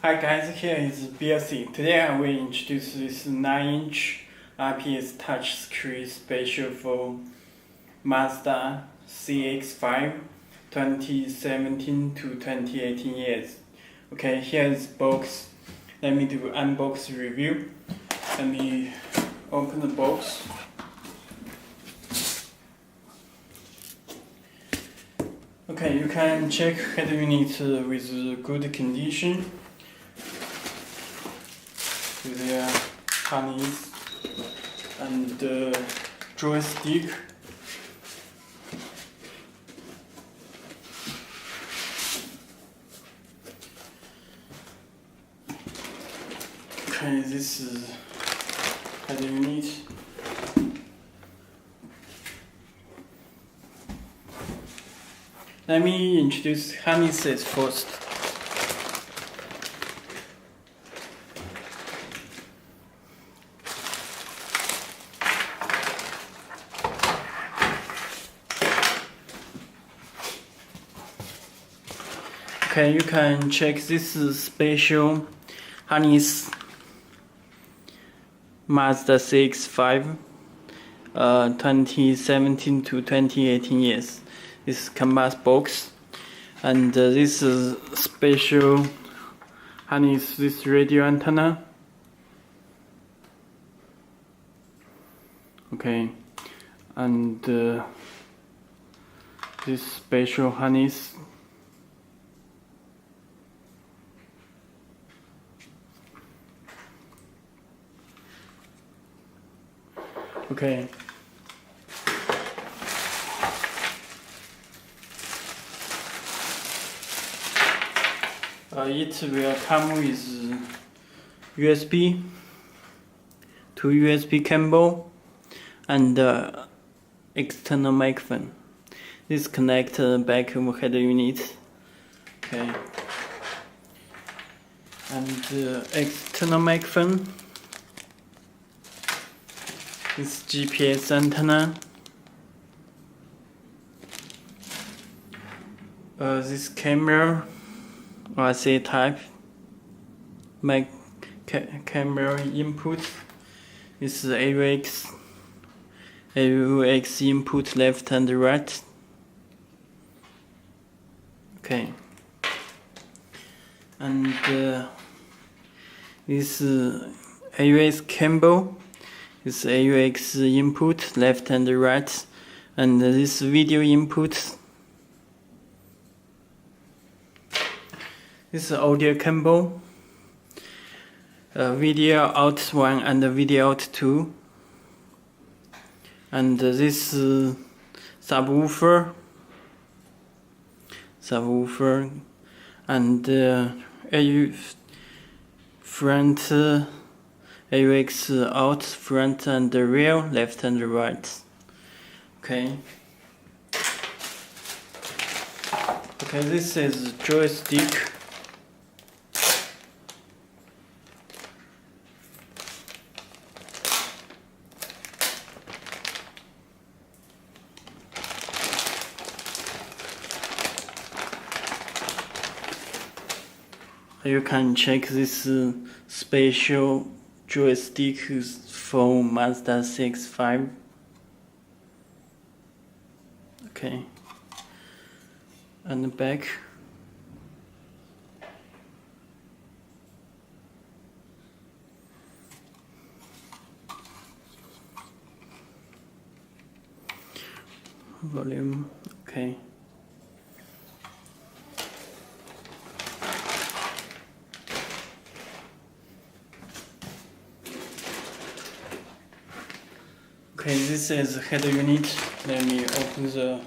Hi guys, here is Belsee. Today I will introduce this 9-inch IPS touchscreen special for Mazda CX-5 2017 to 2018 years. Okay, here is box. Let me do unbox review. Let me open the box. Okay, you can check head unit with good condition. With their harness and joystick. Okay, this is head unit. Let me introduce harnesses first. Okay, you can check this special harness Mazda CX-5 2017 to 2018 years. This canvas box, and this is special harness, this radio antenna. Okay, and this special harness. Okay. It will come with USB, 2 USB cable, and external microphone. This connect back of head unit. Okay. And external microphone. This GPS antenna. This camera, RC type. My camera input. This is AUX input left and right. Okay. And this AUX cable. This AUX input left and right, and this video input. This is audio cable, video out 1 and video out 2, and this subwoofer, and front AUX out, front and rear, left and right. Okay. Okay, this is joystick. You can check this special joystick for Mazda CX-5. Okay. And the back. Volume. Okay. Okay, this is head unit. Let me open the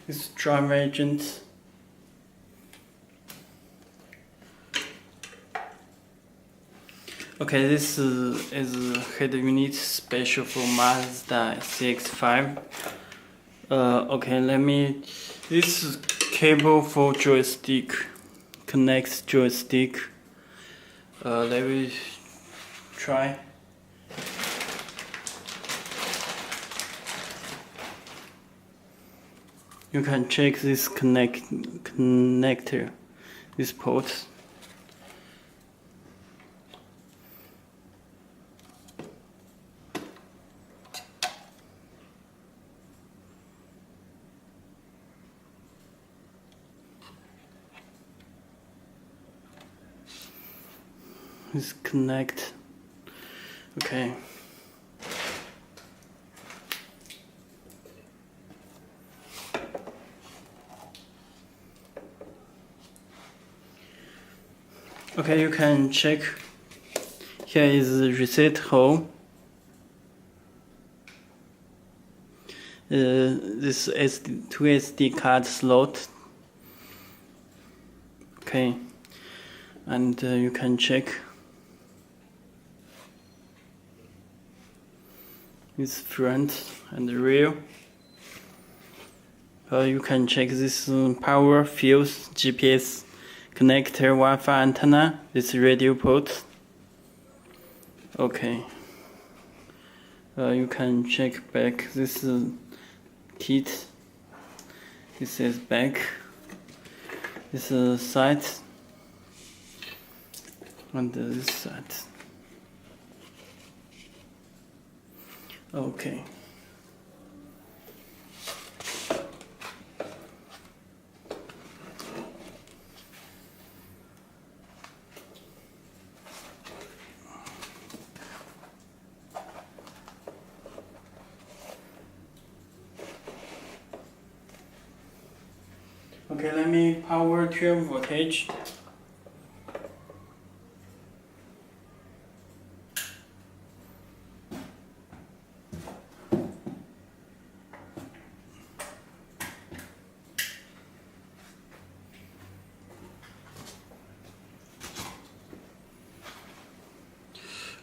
this drive agent. Okay, this is a head unit special for Mazda CX5. Okay, this is cable for joystick, connects joystick. Let me try. You can check this connector, this port. This connect. Okay. Okay, you can check. Here is the reset hole. This two SD card slot. Okay, and you can check this front and rear. You can check this power, fuse, GPS connector, Wi-Fi antenna, this radio port. Okay. You can check back this kit. This is back. This is side. And this side. Okay. Okay, let me power 12 voltage.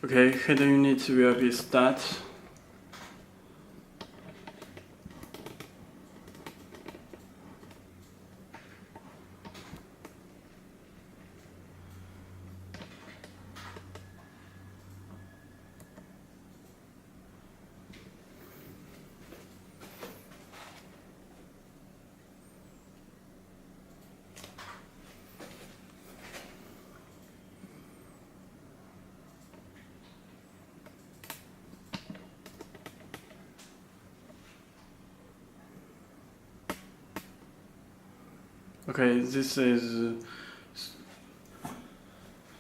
Okay, head unit will be start. Okay, this is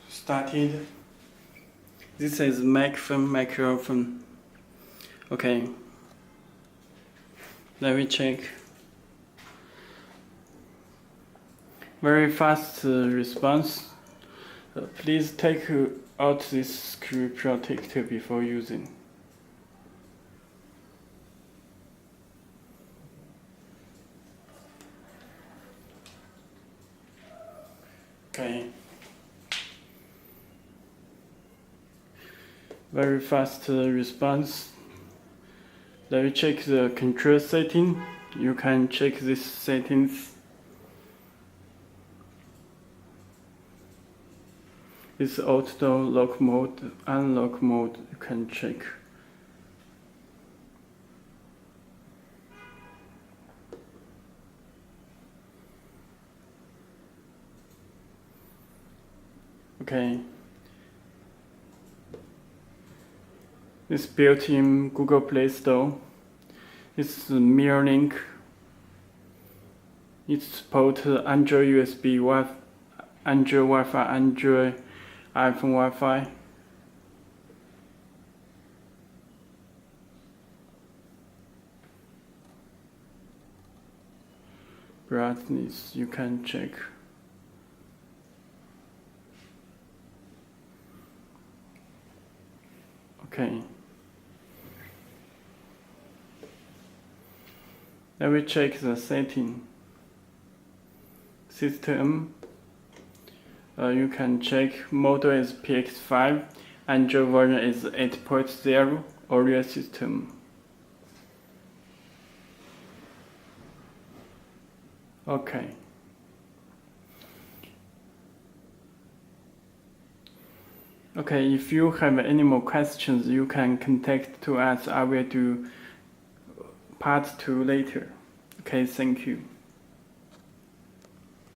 started. This is microphone. Okay, let me check. Very fast response. Please take out this screw protector before using. Okay. Very fast response. Let me check the control setting. You can check these settings. This auto lock mode, unlock mode, you can check. Okay. This built-in Google Play Store. This is mirror link. It supports Android USB, Android Wi-Fi, Android iPhone Wi-Fi. Brightness, you can check. Okay. Let me check the setting. System. You can check model is CX5. Android version is 8.0 Oreo system. Okay. Okay, if you have any more questions, you can contact to us. I will do part 2 later. Okay, thank you.